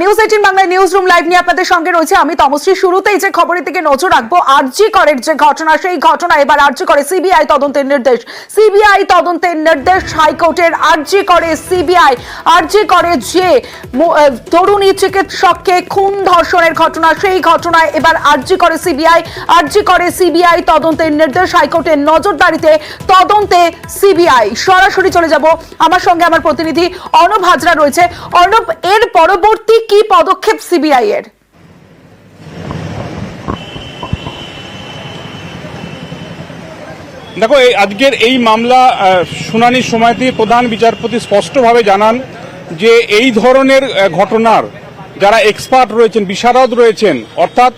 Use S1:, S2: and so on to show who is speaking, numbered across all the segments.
S1: News 18 Bangla news room live নিয়ে আপনাদের সঙ্গে রয়েছে আমি তমশ্রী। শুরুতেই যে খবরের দিকে নজর রাখবো, আরজি করের যে ঘটনা, সেই ঘটনা এবার আরজি করে সিবিআই তদন্তের নির্দেশ। সিবিআই তদন্তের নির্দেশ হাইকোর্টের। আরজি করে সিবিআই, আরজি করে যে তরুণী চিকিৎসককে খুন ধর্ষণের ঘটনা, সেই ঘটনায় এবার আরজি করে সিবিআই। আরজি করে সিবিআই তদন্তের নির্দেশ হাইকোর্টের নজরদারিতে, তদন্তে সিবিআই। সরাসরি চলে যাব, আমার সঙ্গে আমার প্রতিনিধি অর্ণব হাজরা রয়েছে। অর্ণব, এর পরবর্তী কি পদক্ষেপ সিবিআই এর?
S2: দেখো, আজকের এই মামলা শুনানির সময়তে প্রধান বিচারপতি স্পষ্টভাবে জানান যে এই ধরনের ঘটনার যারা এক্সপার্ট রয়েছেন, বিশারদ রয়েছেন, অর্থাৎ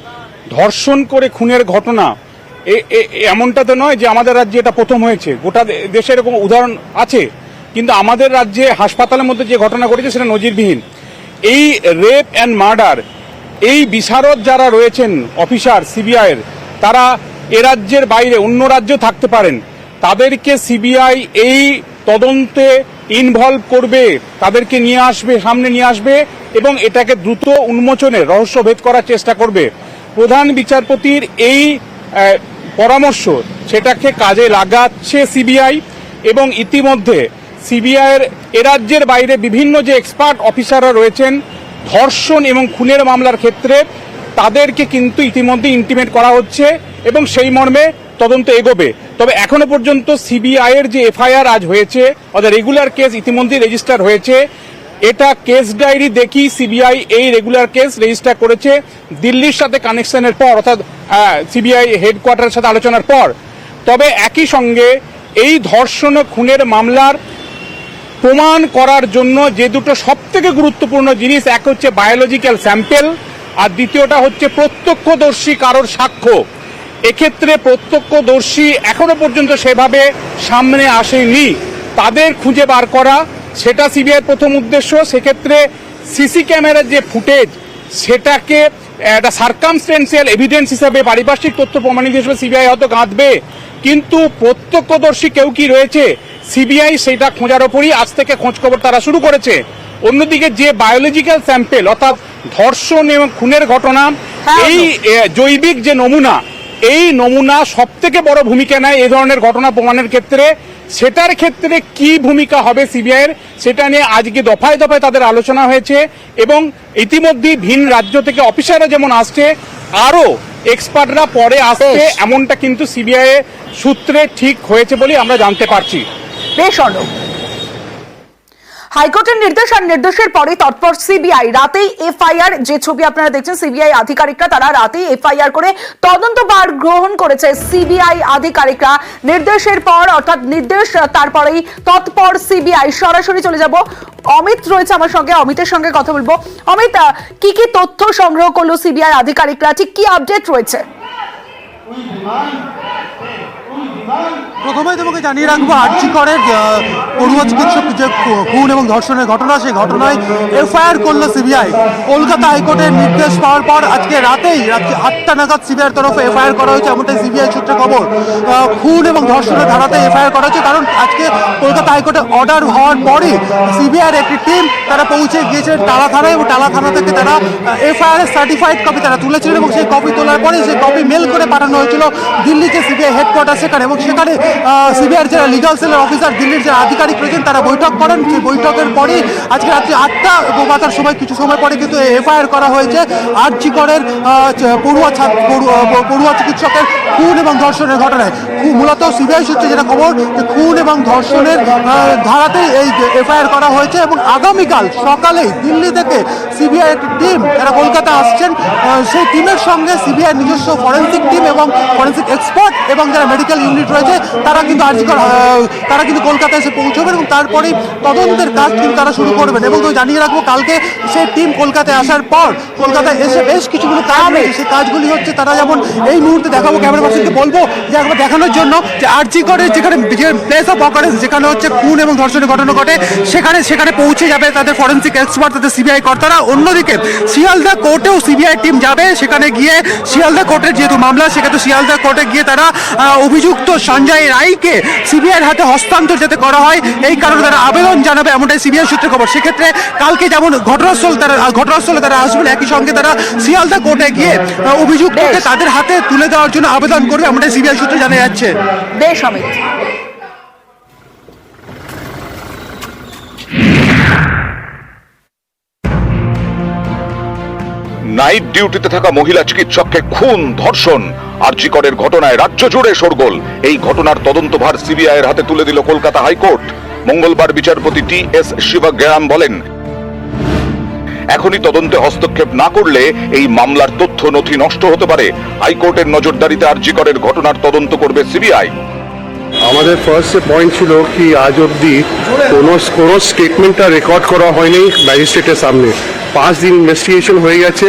S2: ধর্ষণ করে খুনের ঘটনা, এমনটা তো নয় যে আমাদের রাজ্যে এটা প্রথম হয়েছে, গোটা দেশে এরকম উদাহরণ আছে, কিন্তু আমাদের রাজ্যে হাসপাতালের মধ্যে যে ঘটনা ঘটেছে সেটা নজিরবিহীন। এই রেপ অ্যান্ড মার্ডার, এই বিশারদ যারা রয়েছেন অফিসার সিবিআইয়ের, তারা এ রাজ্যের বাইরে অন্য রাজ্য থাকতে পারেন, তাদেরকে সিবিআই এই তদন্তে ইনভলভ করবে, তাদেরকে নিয়ে আসবে, সামনে নিয়ে আসবে এবং এটাকে দ্রুত উন্মোচনের রহস্যভেদ করার চেষ্টা করবে। প্রধান বিচারপতির এই পরামর্শ, সেটাকে কাজে লাগাচ্ছে সিবিআই এবং ইতিমধ্যে সিবিআইয়ের এ রাজ্যের বাইরে বিভিন্ন যে এক্সপার্ট অফিসাররা রয়েছেন ধর্ষণ এবং খুনের মামলার ক্ষেত্রে, তাদেরকে কিন্তু ইতিমধ্যে ইন্টিমেট করা হচ্ছে এবং সেই মর্মে তদন্ত এগোবে। তবে এখনো পর্যন্ত সিবিআই এর যে এফআইআর আজ হয়েছে, অর্থাৎ রেগুলার কেস ইতিমধ্যে রেজিস্টার হয়েছে, এটা কেস ডায়েরি দেখি সিবিআই এই রেগুলার কেস রেজিস্টার করেছে দিল্লির সাথে কানেকশনের পর, অর্থাৎ সিবিআই হেডকোয়ার্টারের সাথে আলোচনার পর। তবে একই সঙ্গে এই ধর্ষণ ও খুনের মামলার প্রমাণ করার জন্য যে দুটো সবথেকে গুরুত্বপূর্ণ জিনিস, এক হচ্ছে বায়োলজিক্যাল স্যাম্পেল আর দ্বিতীয়টা হচ্ছে প্রত্যক্ষদর্শী কারোর সাক্ষ্য। এক্ষেত্রে প্রত্যক্ষদর্শী এখনো পর্যন্ত সেভাবে সামনে আসেনি, তাদের খুঁজে বার করা সেটা সিবিআইয়ের প্রথম উদ্দেশ্য। সেক্ষেত্রে সিসি ক্যামেরার যে ফুটেজ, সেটাকে একটা সার্কামস্টেন্সিয়াল এভিডেন্স হিসাবে, পারিপার্শ্বিক তথ্য প্রমাণিত হিসেবে সিবিআই হয়তো গাঁথবে, কিন্তু প্রত্যক্ষদর্শী কেউ কি রয়েছে সিবিআই সেটা খোঁজার ওপরই আজ থেকে খোঁজখবর তারা শুরু করেছে। অন্যদিকে যে বায়োলজিক্যাল স্যাম্পেল, অর্থাৎ ধর্ষণ এবং খুনের ঘটনা, এই জৈবিক যে নমুনা, এই নমুনা সব থেকে বড় ভূমিকা নেয় এই ধরনের ঘটনা প্রমাণের ক্ষেত্রে। সেটার ক্ষেত্রে কি ভূমিকা হবে সিবিআইয়ের, সেটা নিয়ে আজকে দফায় দফায় তাদের আলোচনা হয়েছে এবং ইতিমধ্যেই ভিন রাজ্য থেকে অফিসাররা যেমন আসছে, আরও এক্সপার্টরা পরে আসছে, এমনটা কিন্তু সিবিআই সূত্রে ঠিক হয়েছে বলে আমরা জানতে পারছি।
S1: বেশ অর্ণব, হাইকোর্টের নির্দেশ আর নির্দেশের পরে তৎপর সিবিআই। রাতেই এফআইআর, যে ছবি আপনারা দেখছেন, সিবিআই আধিকারিকরা তারা রাতেই এফআইআর করে তদন্তভার গ্রহণ করেছে। সিবিআই আধিকারিকরা নির্দেশের পর, অর্থাৎ নির্দেশ তারপরেই তৎপর সিবিআই। সরাসরি চলে যাব, অমিত রয়েছে আমার সঙ্গে, অমিতের সঙ্গে কথা বলবো। অমিত, কি কি তথ্য সংগ্রহ করলো সিবিআই আধিকারিকরা, ঠিক কি আপডেট রয়েছে?
S3: প্রথমে তোমাকে জানিয়ে রাখবো, আরজি করের পড়ুয়া চিকিৎসক যে খুন এবং ধর্ষণের ঘটনা, সেই ঘটনায় এফআইআর করলো সিবিআই। কলকাতা হাইকোর্টের নির্দেশ পাওয়ার পর আজকে রাত্রি 8টা নাগাদ সিবিআইয়ের তরফে এফআইআর করা হয়েছে, এমনটাই সিবিআই সূত্রে খবর। খুন এবং ধর্ষণের ধারাতে এফআইআর করা হয়েছে, কারণ আজকে কলকাতা হাইকোর্টে অর্ডার হওয়ার পরই সিবিআইয়ের একটি টিম তারা পৌঁছে গিয়েছে টালা থানায়, এবং টালা থানা থেকে তারা এফআইআর সার্টিফাইড কপি তারা তুলেছিলেন এবং সেই কপি তোলার পরে সেই কপি মেল করে পাঠানো হয়েছিল দিল্লিতে সিবিআই হেডকোয়ার্টার সেখানে। এবং সেখানে সিবিআইয়ের যারা লিগাল সেলের অফিসার, দিল্লির যারা আধিকারিক রয়েছেন, তারা বৈঠক করেন। সেই বৈঠকের পরেই আজকে রাত্রি 8টা বাজার সময়, কিছু সময় পরে কিন্তু এফআইআর করা হয়েছে আরজি করের পড়ুয়া চিকিৎসকের খুন এবং ধর্ষণের ঘটনায়। মূলত সিবিআই সূত্রে যেটা খবর, যে খুন এবং ধর্ষণের ধারাতেই এই এফআইআর করা হয়েছে এবং আগামীকাল সকালেই দিল্লি থেকে সিবিআই একটি টিম যারা কলকাতা আসছেন, সেই টিমের সঙ্গে সিবিআই নিজস্ব ফরেন্সিক টিম এবং ফরেন্সিক এক্সপার্ট এবং যারা মেডিকেল ইউনিট রয়েছে, তারা কিন্তু কলকাতায় এসে পৌঁছবেন এবং তারপরেই তদন্তের কাজ কিন্তু তারা শুরু করবেন। এবং তো জানিয়ে রাখবো, কালকে সেই টিম কলকাতায় আসার পর কলকাতায় এসে বেশ কিছুগুলো কাজ রয়েছে। সেই কাজগুলি হচ্ছে, তারা যেমন এই মুহূর্তে দেখাবো, ক্যামেরা পার্সনকে বলবো যে একবার দেখানোর জন্য যে আরজি করে যেখানে যে প্লেস অফ অকারেন্স, যেখানে হচ্ছে খুন এবং ধর্ষণের ঘটনা ঘটে, সেখানে পৌঁছে যাবে তাদের ফরেন্সিক এক্সপার্ট, তাদের সিবিআই কর্তারা। অন্যদিকে শিয়ালদা কোর্টেও সিবিআই টিম যাবে, সেখানে গিয়ে শিয়ালদা কোর্টের যেহেতু মামলা, সেক্ষেত্রে শিয়ালদা কোর্টে গিয়ে তারা অভিযুক্ত সঞ্জয় রায়কে সিবিআইয়ের হাতে হস্তান্তর যাতে করা হয় এই কারণে তারা আবেদন জানাবে, এমনটাই সিবিআই সূত্রে খবর। সেক্ষেত্রে কালকে যেমন ঘটনাস্থলে তারা আসবেন, একই সঙ্গে তারা শিয়ালদা কোর্টে গিয়ে অভিযুক্তকে তাদের হাতে তুলে দেওয়ার জন্য আবেদন করবে, এমনটাই সিবিআই সূত্রে জানা যাচ্ছে।
S1: বেশ অমিত।
S4: নাইট ডিউটিতে থাকা মহিলা চিকিৎসককে খুন, ধর্ষণ, আরজি করের ঘটনায় রাজ্য জুড়ে শোরগোল। এই ঘটনার তদন্তভার সিবিআই এর হাতে তুলে দিল কলকাতা হাইকোর্ট। মঙ্গলবার বিচারপতি টি.এস. শিবগ্যায়াম বলেন, এখনই তদন্তে হস্তক্ষেপ না করলে এই মামলার তথ্য নথি নষ্ট হতে পারে। হাইকোর্টের নজরদারিতে আরজি করের ঘটনার তদন্ত করবে সিবিআই।
S5: আমাদের ফার্স্ট পয়েন্ট ছিল কি আজ অবধি কোনো স্টেটমেন্টটা রেকর্ড করা হয়নি ম্যাজিস্ট্রেটের সামনে। 5 দিন ইনভেস্টিগেশন হয়ে গেছে।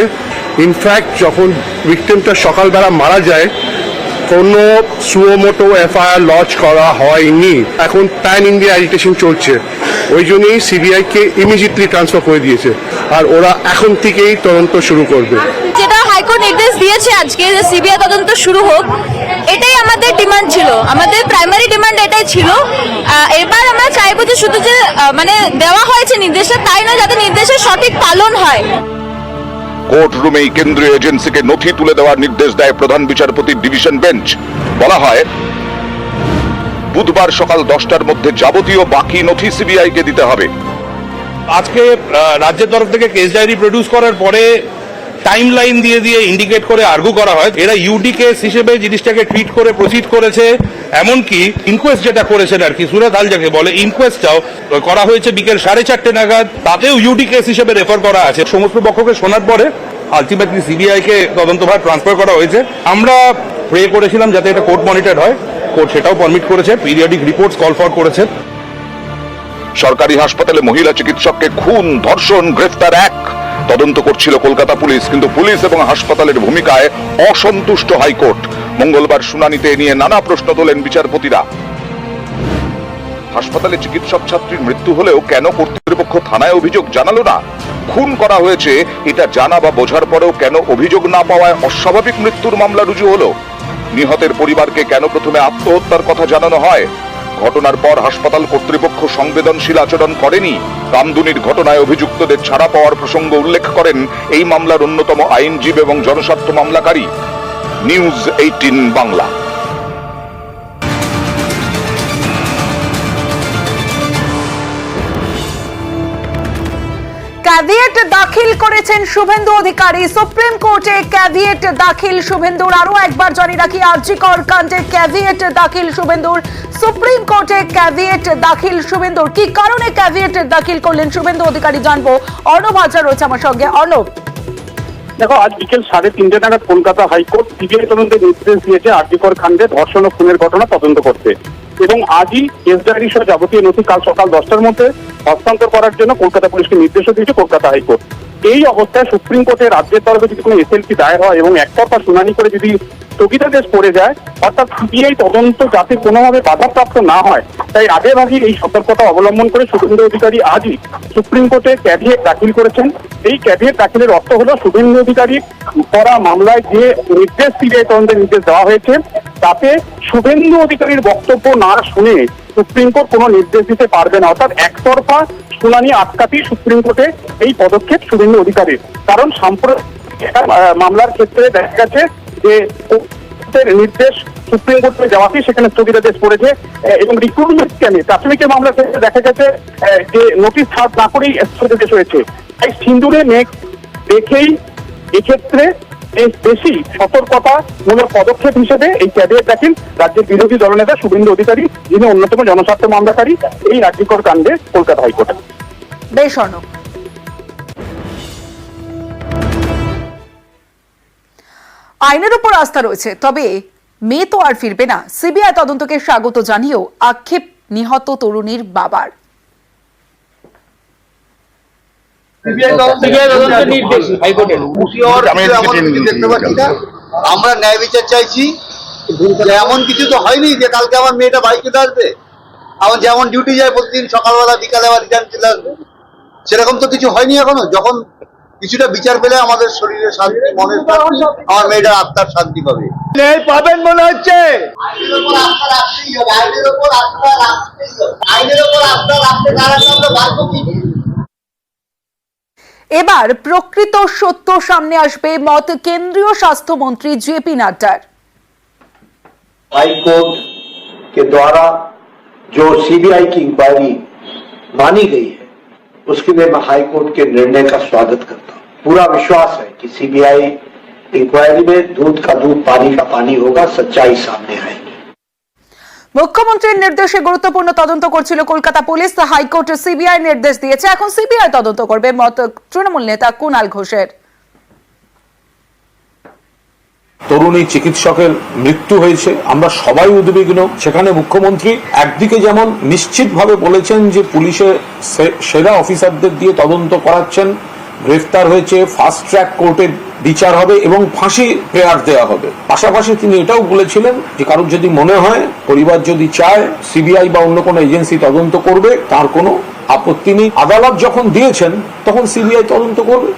S5: ইনফ্যাক্ট যখন ভিকটিমটা সকালবেলা মারা যায় কোনো সুমোটো এফআইআর লঞ্চ করা হয়নি। এখন প্যান ইন্ডিয়া অ্যাজিটেশন চলছে, ওই জন্যই সিবিআইকে ইমিডিয়েটলি ট্রান্সফার করে দিয়েছে, আর ওরা এখন থেকেই তদন্ত শুরু করবে।
S6: যেটা হাইকোর্ট নির্দেশ দিয়েছে আজকে যে সিবিআই তদন্ত শুরু হোক, এটাই আমাদের ডিমান্ড ছিল, আমাদের প্রাইমারি ডিমান্ড এটাই ছিল। এবার আমরা চাইবো যে শুধু যে মানে দেওয়া হয়েছে নির্দেশটা তাই নয়, যাতে নির্দেশের সঠিক পালন হয়।
S4: কোর্ট রুমেই কেন্দ্রীয় এজেন্সিকে নথি তুলে দেওয়ার নির্দেশ দেয় প্রধান বিচারপতির ডিভিশন বেঞ্চ। বলা হয়, বুধবার সকাল 10টার মধ্যে যাবতীয় বাকি নথি সিবিআইকে দিতে হবে।
S7: আজকে রাজ্যের তরফ থেকে কেস ডায়েরি প্রডিউস করার পরে টাইম লাইন দিয়ে দিয়ে ইন্ডিকেট করে আর্গু করা হয়, এরা ইউডি কেস হিসেবে জিনিসটাকে ট্রিট করে প্রসিড করেছে। এমনকি ইনকোয়েস্ট যেটা করেছেন আর কি, সুরত হাল যাকে বলে, ইনকোয়েস্টটাও করা হয়েছে বিকেল 4:30 নাগাদ, তাতেও ইউডি কেস হিসেবে রেফার করা আছে। সমস্ত পক্ষকে শোনার পরে আলটিমেটলি সিবিআই কে তদন্তভার ট্রান্সফার করা হয়েছে। আমরা প্রে করেছিলাম যাতে এটা কোর্ট মনিটর হয়, কোর্ট সেটাও পারমিট করেছে, পিরিয়ডিক রিপোর্টস কল ফর করেছে।
S4: সরকারি হাসপাতালে মহিলা চিকিৎসককে খুন, ধর্ষণ, গ্রেফতার 1 তদন্ত করছিল কলকাতা পুলিশ, কিন্তু পুলিশ এবং হাসপাতালের ভূমিকায় অসন্তুষ্ট হাইকোর্ট। মঙ্গলবার শুনানিতে নিয়ে নানা প্রশ্ন তোলেন বিচারপতিরা। হাসপাতালে চিকিৎসক ছাত্রীর মৃত্যু হলেও কেন কর্তৃপক্ষ থানায় অভিযোগ জানালো না? খুন করা হয়েছে এটা জানা বা বোঝার পরেও কেন অভিযোগ না পাওয়ায় অস্বাভাবিক মৃত্যুর মামলা রুজু হলো? নিহতের পরিবারকে কেন প্রথমে আত্মহত্যার কথা জানানো হয়? ঘটনার পর হাসপাতাল কর্তৃপক্ষ সংবেদনশীল আচরণ করেনি। কামদুনির ঘটনায় অভিযুক্তদের ছাড়া পাওয়ার প্রসঙ্গ উল্লেখ করেন এই মামলার অন্যতম আইনজীবী এবং জনস্বার্থ মামলাকারী। নিউজ 18 বাংলা।
S1: ক্যাভিয়েট দাখিল করেছেন শুভেন্দু অধিকারী। সুপ্রিম কোর্টে ক্যাভিয়েট দাখিল শুভেন্দুর। আরো একবার জানিয়ে রাখি, আরজি কর কাণ্ডে ক্যাভিয়েট দাখিল শুভেন্দুর। সুপ্রিম কোর্টে ক্যাভিয়েট দাখিল শুভেন্দুর। কি কারণে ক্যাভিয়েট দাখিল করলেন শুভেন্দু অধিকারী জানবো। অর্ণব হাজরা রয়েছে আমার সঙ্গে। অর্ণব,
S8: দেখো, আজ বিকেল 3:30 নাগাদ কলকাতা হাইকোর্ট সিবিআই তদন্তের নির্দেশ দিয়েছে আরজি কর কাণ্ডে ধর্ষণ ও খুনের ঘটনা তদন্ত করতে, এবং আজই কেস ডায়েরি সহ যাবতীয় নথি কাল সকাল 10টার মধ্যে হস্তান্তর করার জন্য কলকাতা পুলিশকে নির্দেশও দিয়েছে কলকাতা হাইকোর্ট। এই অবস্থায় সুপ্রিম কোর্টে রাজ্যের তরফে যদি কোনো এসএলপি দায়ের হয় এবং একতরফা শুনানি করে যদি স্থগিতাদেশ পড়ে যায়, অর্থাৎ সিবিআই তদন্ত যাতে কোনোভাবে বাধাপ্রাপ্ত না হয়, তাই আগেভাগে এই সতর্কতা অবলম্বন করে শুভেন্দু অধিকারী আজই সুপ্রিম কোর্টে ক্যাভিয়েট দাখিল করেছেন। এই ক্যাভিয়েট দাখিলের অর্থ হলো, শুভেন্দু অধিকারী করা মামলায় যে নির্দেশ সিবিআই তদন্তের নির্দেশ দেওয়া হয়েছে তাতে শুভেন্দু অধিকারীর বক্তব্য না শুনে সুপ্রিম কোর্ট কোনো নির্দেশ দিতে পারবে না। অর্থাৎ একতরফা শুনানি আটকাতেই সুপ্রিম কোর্টে এই পদক্ষেপ শুভেন্দু অধিকারীর। কারণ সাম্প্রতিক মামলার ক্ষেত্রে দেখা গেছে যে নির্দেশ সুপ্রিম কোর্টে যাওয়াতেই সেখানে স্থগিতাদেশ পড়েছে, এবং রিক্রুটমেন্ট স্ক্যামে প্রাথমিকের মামলার ক্ষেত্রে দেখা গেছে যে নোটিশ সার্ভ না করেই স্থগিতাদেশ হয়েছে। তাই সিন্দুরে মেঘ দেখেই এক্ষেত্রে বেশি সতর্কতামূলক পদক্ষেপ হিসেবে এই ক্যাভিয়েট দাখিল রাজ্যের বিরোধী দলনেতা শুভেন্দু অধিকারী, যিনি অন্যতম জনস্বার্থ মামলাকারী এই আরজি কর কাণ্ডে কলকাতা হাইকোর্টে।
S1: বেশ অর্ণব। আইনের উপর আস্থা রয়েছে, তবে মেয়ে তো আর ফিরবে না। সিবিআই তদন্তকে স্বাগত জানিয়েও আক্ষেপ নিহত তরুণীর বাবার।
S9: আমরা ন্যায় বিচার চাইছি। এমন কিছু তো হয়নি যে কালকে আমার মেয়েটা বাইকে আসবে, আমার যেমন ডিউটি যায় প্রতিদিন সকালবেলা বিকালে আবার রিটার্ন চলে আসবে, সেরকম তো কিছু হয়নি এখনো। যখন কিছুটা বিচার পেলে আমাদের শরীরের শান্তি, মনের শান্তি, আমার মেয়েটার আত্মার শান্তি পাবে। পাবেন মনে হচ্ছে। আইনের উপর আস্থা রাখতেই হবে, আইনের উপর আস্থা রাখতেই হবে, আইনের উপর আস্থা রাখতে না রাখলে আমরা বাঁচবো কি?
S1: এবার প্রকৃত সত্য সামনে আসবে মত কেন্দ্রীয় স্বাস্থ্যমন্ত্রী জেপি নাড্ডার।
S10: हाई कोर्ट के द्वारा जो सीबीआई की इंक्वायरी मानी गई है उसके लिए मैं हाई कोर्ट के निर्णय का स्वागत करता हूं। पूरा विश्वास है कि सीबीआई इंक्वायरी में दूध का दूध पानी का पानी होगा, सच्चाई सामने आएगी।
S1: মুখ্যমন্ত্রীর নির্দেশে গুরুত্বপূর্ণ তদন্ত করছিল কলকাতা পুলিশ। হাইকোর্ট সিবিআই নির্দেশ দিয়েছে, এখন সিবিআই তদন্ত করবে মত তৃণমূল নেতা কুণাল ঘোষের।
S11: তরুণী চিকিৎসকের মৃত্যু হয়েছে, আমরা সবাই উদ্বিগ্ন। সেখানে মুখ্যমন্ত্রী একদিকে যেমন নিশ্চিতভাবে বলেছেন যে পুলিশের সেরা অফিসারদের দিয়ে তদন্ত করাচ্ছেন, গ্রেফতার হয়েছে, ফাস্ট ট্র্যাক কোর্টে বিচার হবে এবং ফাঁসি প্রেয়ার দেওয়া হবে। পাশাপাশি তিনি এটাও বলেছিলেন যে কারোর যদি মনে হয়, পরিবার যদি চায় সিবিআই বা অন্য কোনো এজেন্সি তদন্ত করবে, তার কোনো আপত্তি নেই। আদালত যখন দিয়েছেন তখন সিবিআই তদন্ত করবে।